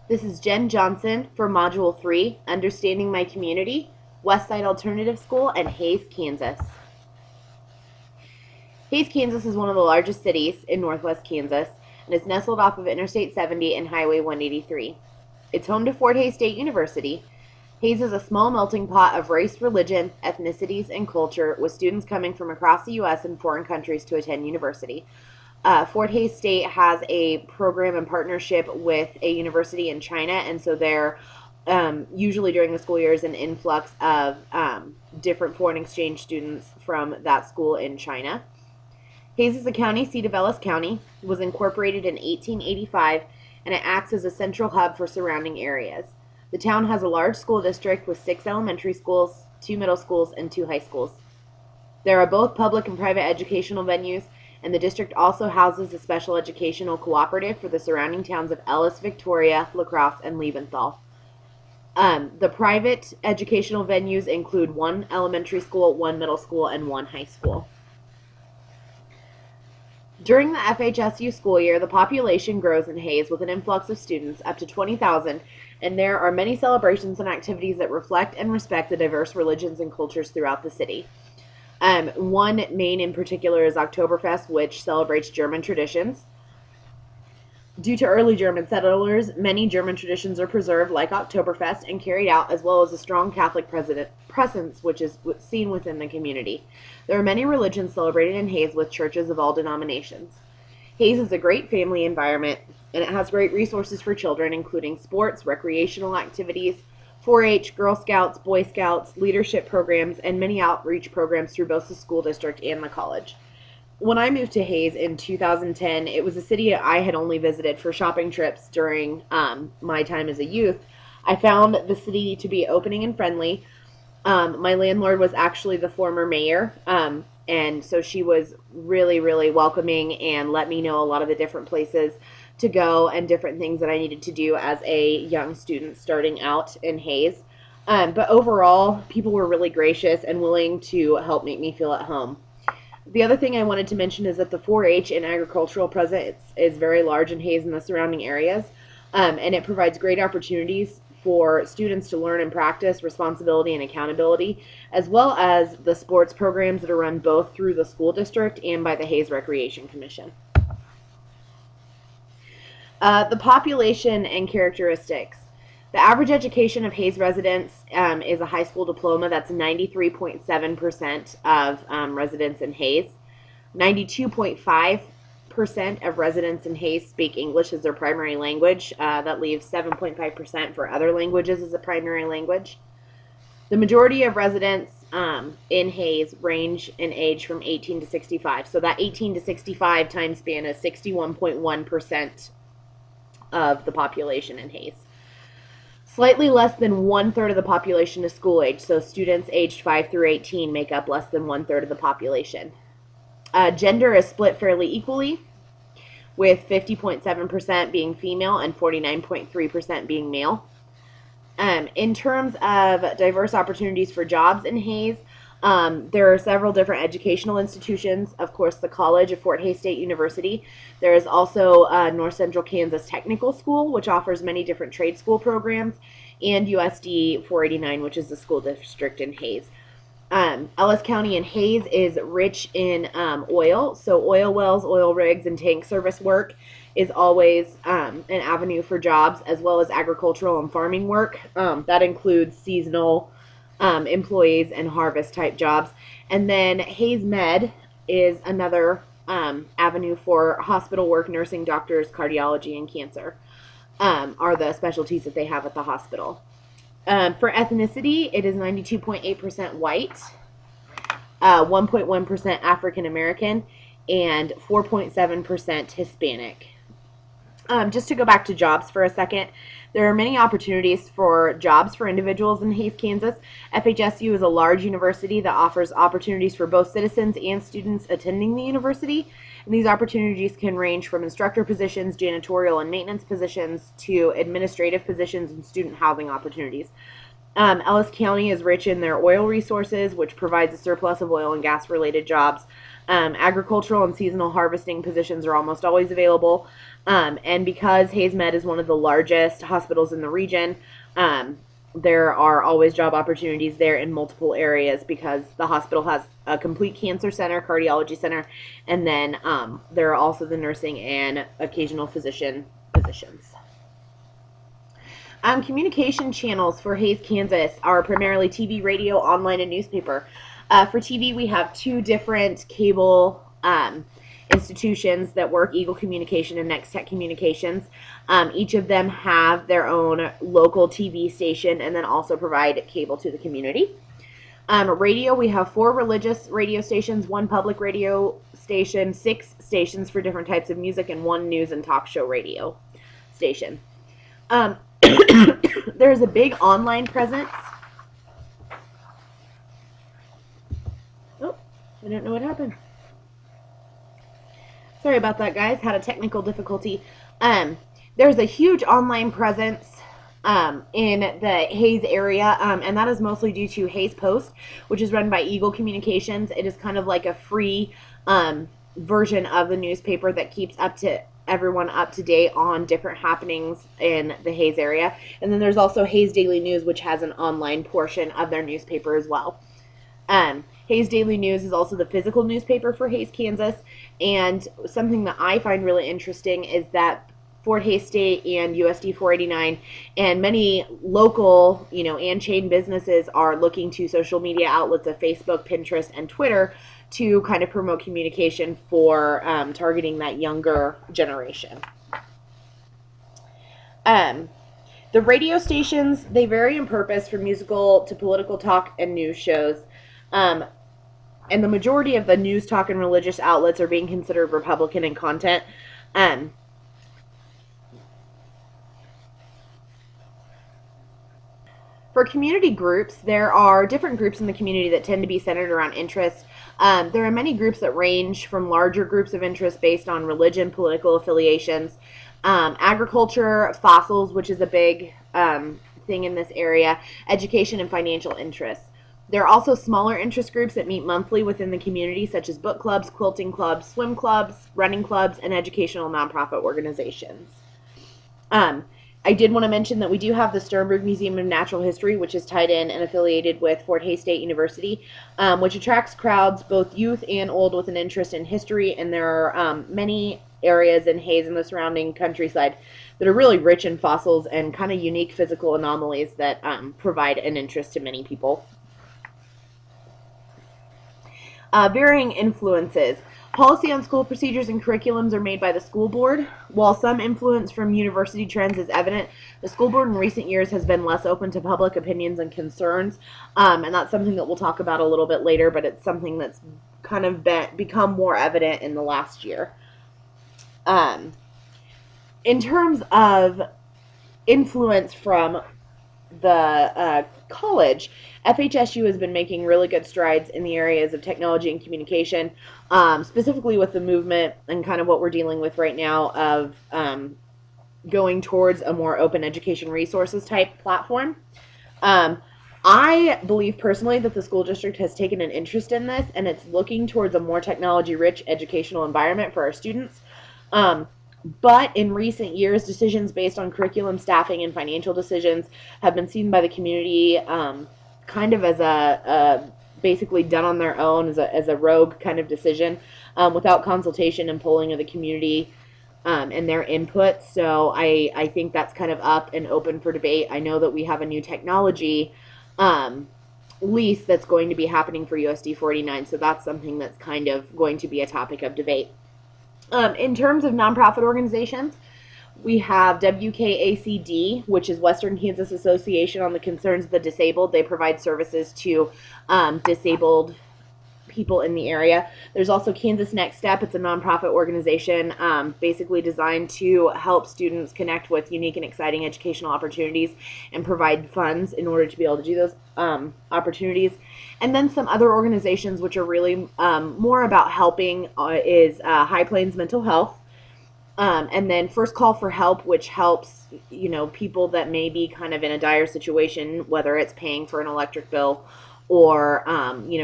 This is Jen Johnson for Module 3, Understanding My Community, Westside Alternative School, and Hays, Kansas. Hays, Kansas is one of the largest cities in northwest Kansas and is nestled off of Interstate 70 and Highway 183. It's home to Fort Hays State University. Hays is a small melting pot of race, religion, ethnicities, and culture, with students coming from across the U.S. and foreign countries to attend university. Fort Hays State has a program in partnership with a university in China, and so they're usually during the school year is an influx of different foreign exchange students from that school in China. Hays is the county seat of Ellis County, was incorporated in 1885, and it acts as a central hub for surrounding areas. The town has a large school district with 6 elementary schools, 2 middle schools, and 2 high schools. There are both public and private educational venues, and the district also houses a special educational cooperative for the surrounding towns of Ellis, Victoria, La Crosse, and Liebenthal. The private educational venues include 1 elementary school, 1 middle school, and 1 high school. During the FHSU school year, the population grows in Hays with an influx of students up to 20,000, and there are many celebrations and activities that reflect and respect the diverse religions and cultures throughout the city. One main in particular is Oktoberfest, which celebrates German traditions. Due to early German settlers, many German traditions are preserved, like Oktoberfest, and carried out, as well as a strong Catholic presence, which is seen within the community. There are many religions celebrated in Hays, with churches of all denominations. Hays is a great family environment, and it has great resources for children, including sports, recreational activities, 4-H, Girl Scouts, Boy Scouts, leadership programs, and many outreach programs through both the school district and the college. When I moved to Hays in 2010, it was a city I had only visited for shopping trips during my time as a youth. I found the city to be opening and friendly. My landlord was actually the former mayor, and so she was really, really welcoming and let me know a lot of the different places to go and different things that I needed to do as a young student starting out in Hays. But overall, people were really gracious and willing to help make me feel at home. The other thing I wanted to mention is that the 4-H and agricultural presence is very large in Hays and the surrounding areas, and it provides great opportunities for students to learn and practice responsibility and accountability, as well as the sports programs that are run both through the school district and by the Hays Recreation Commission. The population and characteristics. The average education of Hays residents is a high school diploma. That's 93.7% of residents in Hays. 92.5% of residents in Hays speak English as their primary language. That leaves 7.5% for other languages as a primary language. The majority of residents in Hays range in age from 18 to 65. So that 18 to 65 time span is 61.1% of the population in Hays. Slightly less than 1/3 of the population is school age, so students aged 5 through 18 make up less than 1/3 of the population. Gender is split fairly equally, with 50.7% being female and 49.3% being male. In terms of diverse opportunities for jobs in Hays, there are several different educational institutions. Of course, the College of Fort Hays State University. There is also North Central Kansas Technical School, which offers many different trade school programs, and USD 489, which is the school district in Hays. Ellis County and Hays is rich in oil, so oil wells, oil rigs, and tank service work is always an avenue for jobs, as well as agricultural and farming work. That includes seasonal employees and harvest type jobs. And then Hays Med is another avenue for hospital work, nursing, doctors, cardiology, and cancer are the specialties that they have at the hospital. For ethnicity, it is 92.8% white, 1.1% African American, and 4.7% Hispanic. Just to go back to jobs for a second, there are many opportunities for jobs for individuals in Hays, Kansas. FHSU is a large university that offers opportunities for both citizens and students attending the university. And these opportunities can range from instructor positions, janitorial and maintenance positions, to administrative positions and student housing opportunities. Ellis County is rich in their oil resources, which provides a surplus of oil and gas related jobs. Agricultural and seasonal harvesting positions are almost always available. And because Hayes Med is one of the largest hospitals in the region, there are always job opportunities there in multiple areas because the hospital has a complete cancer center, cardiology center, and then there are also the nursing and occasional physician positions. Communication channels for Hayes, Kansas are primarily TV, radio, online, and newspaper. For TV, we have two different cable institutions that work, Eagle Communication and Next Tech Communications. Each of them have their own local TV station and then also provide cable to the community. Radio, we have 4 religious radio stations, 1 public radio station, 6 stations for different types of music, and 1 news and talk show radio station. There's a big online presence. Oh, I don't know what happened. Sorry about that, guys. Had a technical difficulty. There's a huge online presence in the Hayes area, and that is mostly due to Hayes Post, which is run by Eagle Communications. It is kind of like a free version of the newspaper that keeps everyone up to date on different happenings in the Hayes area. And then there's also Hayes Daily News, which has an online portion of their newspaper as well. Hayes Daily News is also the physical newspaper for Hayes, Kansas. And something that I find really interesting is that Fort Hays State and USD 489 and many local, and chain businesses are looking to social media outlets of Facebook, Pinterest, and Twitter to kind of promote communication for targeting that younger generation. The radio stations, they vary in purpose from musical to political talk and news shows. And the majority of the news, talk, and religious outlets are being considered Republican in content. For community groups, there are different groups in the community that tend to be centered around interests. There are many groups that range from larger groups of interest based on religion, political affiliations, agriculture, fossils, which is a big thing in this area, education, and financial interests. There are also smaller interest groups that meet monthly within the community, such as book clubs, quilting clubs, swim clubs, running clubs, and educational nonprofit organizations. I did want to mention that we do have the Sternberg Museum of Natural History, which is tied in and affiliated with Fort Hays State University, which attracts crowds, both youth and old, with an interest in history. And there are many areas in Hays and the surrounding countryside that are really rich in fossils and kind of unique physical anomalies that provide an interest to many people. Varying influences. Policy on school procedures and curriculums are made by the school board. While some influence from university trends is evident, the school board in recent years has been less open to public opinions and concerns, and that's something that we'll talk about a little bit later, but it's something that's kind of become more evident in the last year. In terms of influence from the college, FHSU has been making really good strides in the areas of technology and communication, specifically with the movement and kind of what we're dealing with right now of going towards a more open education resources type platform. I believe personally that the school district has taken an interest in this, and it's looking towards a more technology-rich educational environment for our students. But in recent years, decisions based on curriculum, staffing, and financial decisions have been seen by the community kind of as a basically done on their own, as a rogue kind of decision, without consultation and polling of the community and their input. So I think that's kind of up and open for debate. I know that we have a new technology lease that's going to be happening for USD 49, so that's something that's kind of going to be a topic of debate. In terms of nonprofit organizations, we have WKACD, which is Western Kansas Association on the Concerns of the Disabled. They provide services to disabled people in the area. There's also Kansas Next Step. It's a nonprofit organization basically designed to help students connect with unique and exciting educational opportunities and provide funds in order to be able to do those opportunities. And then some other organizations which are really more about helping is High Plains Mental Health. And then First Call for Help, which helps, people that may be kind of in a dire situation, whether it's paying for an electric bill or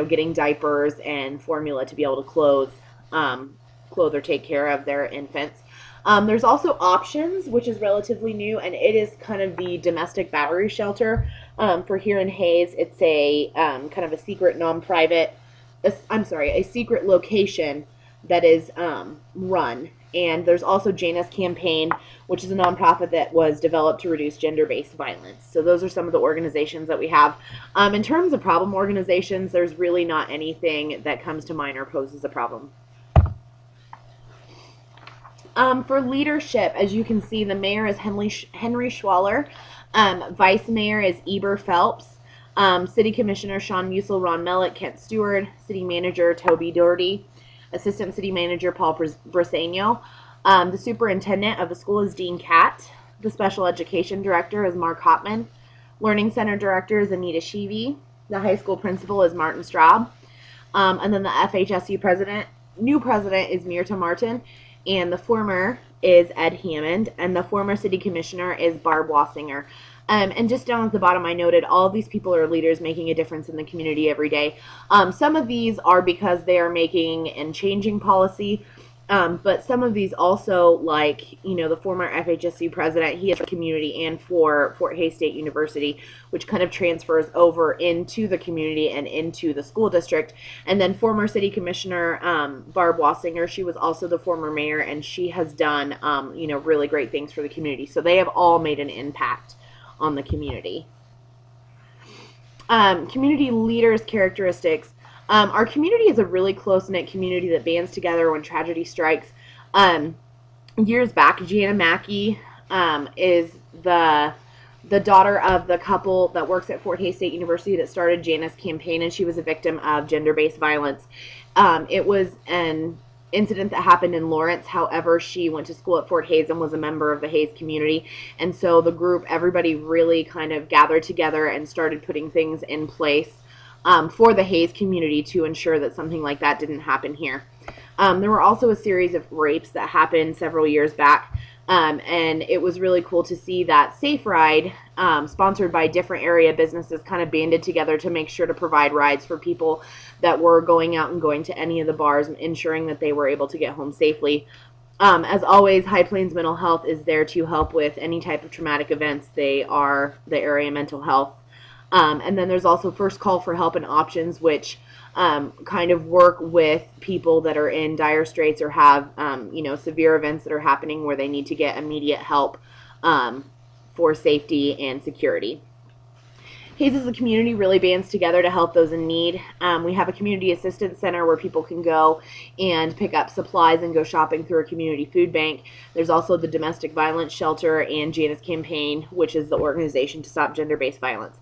getting diapers and formula to be able to clothe or take care of their infants. There's also options, which is relatively new, and it is kind of the domestic battery shelter for here in Hayes. It's a kind of a secret, non-private, a secret location that is run. And there's also Janus Campaign, which is a nonprofit that was developed to reduce gender-based violence. So those are some of the organizations that we have. In terms of problem organizations, there's really not anything that comes to mind or poses a problem. For leadership, as you can see, the mayor is Henry Schwaller. Vice mayor is Eber Phelps. City commissioner Sean Musil, Ron Mellett, Kent Stewart. City manager Toby Doherty. Assistant city manager Paul Briseno. The superintendent of the school is Dean Catt. The special education director is Mark Hopman. Learning center director is Anita Sheevy. The high school principal is Martin Straub. And then the FHSU new president is Mirta Martin. And the former is Ed Hammond, and the former city commissioner is Barb Wassinger. And just down at the bottom, I noted all of these people are leaders making a difference in the community every day. Some of these are because they are making and changing policy, but some of these also, like, the former FHSU president, he is for the community and for Fort Hays State University, which kind of transfers over into the community and into the school district. And then former city commissioner Barb Wassinger, she was also the former mayor, and she has done, really great things for the community. So they have all made an impact on the community. Community leaders' characteristics. Our community is a really close-knit community that bands together when tragedy strikes. Years back, Jana Mackey is the daughter of the couple that works at Fort Hays State University that started Janus Campaign, and she was a victim of gender-based violence. It was an incident that happened in Lawrence. However, she went to school at Fort Hays and was a member of the Hays community. And so the group, everybody really kind of gathered together and started putting things in place for the Hays community to ensure that something like that didn't happen here. There were also a series of rapes that happened several years back. And it was really cool to see that Safe Ride, sponsored by different area businesses, kind of banded together to make sure to provide rides for people that were going out and going to any of the bars, and ensuring that they were able to get home safely. As always, High Plains Mental Health is there to help with any type of traumatic events. They are the area mental health. And then there's also First Call for Help and Options, which kind of work with people that are in dire straits or have, severe events that are happening where they need to get immediate help for safety and security. Hays as a community really bands together to help those in need. We have a community assistance center where people can go and pick up supplies and go shopping through a community food bank. There's also the domestic violence shelter and Janus Campaign, which is the organization to stop gender-based violence.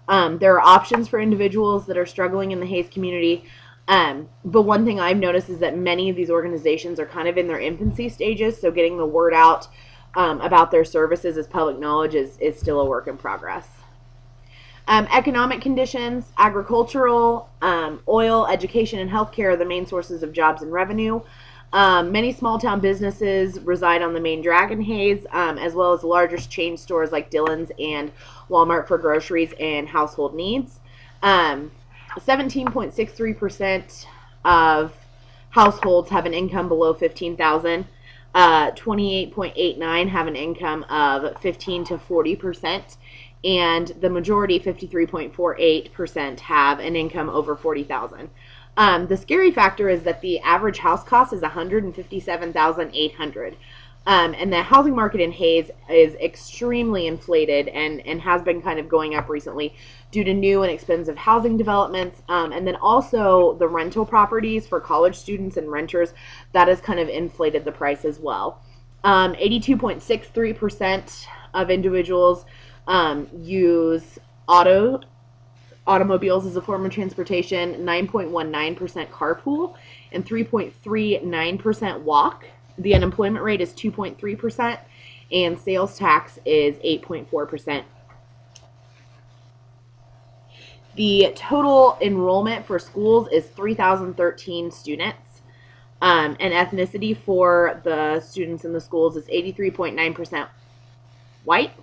There are options for individuals that are struggling in the Hays community. But one thing I've noticed is that many of these organizations are kind of in their infancy stages, so getting the word out about their services as public knowledge is still a work in progress. Economic conditions, agricultural, oil, education, and healthcare are the main sources of jobs and revenue. Many small town businesses reside on the main drag in Hays, as well as larger chain stores like Dillon's and Walmart for groceries and household needs. 17.63% of households have an income below $15,000. 28.89% have an income of 15 to 40%. And the majority, 53.48%, have an income over $40,000. The scary factor is that the average house cost is $157,800. And the housing market in Hays is extremely inflated and has been kind of going up recently due to new and expensive housing developments. And then also the rental properties for college students and renters, that has kind of inflated the price as well. 82.63% of individuals use automobiles as a form of transportation, 9.19% carpool, and 3.39% walk. The unemployment rate is 2.3%, and sales tax is 8.4%. The total enrollment for schools is 3,013 students, and ethnicity for the students in the schools is 83.9% white.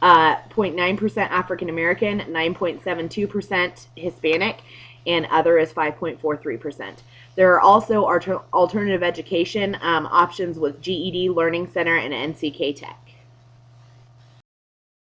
0.9% African American, 9.72% Hispanic, and other is 5.43%. There are also alternative education options with GED, Learning Center, and NCK Tech.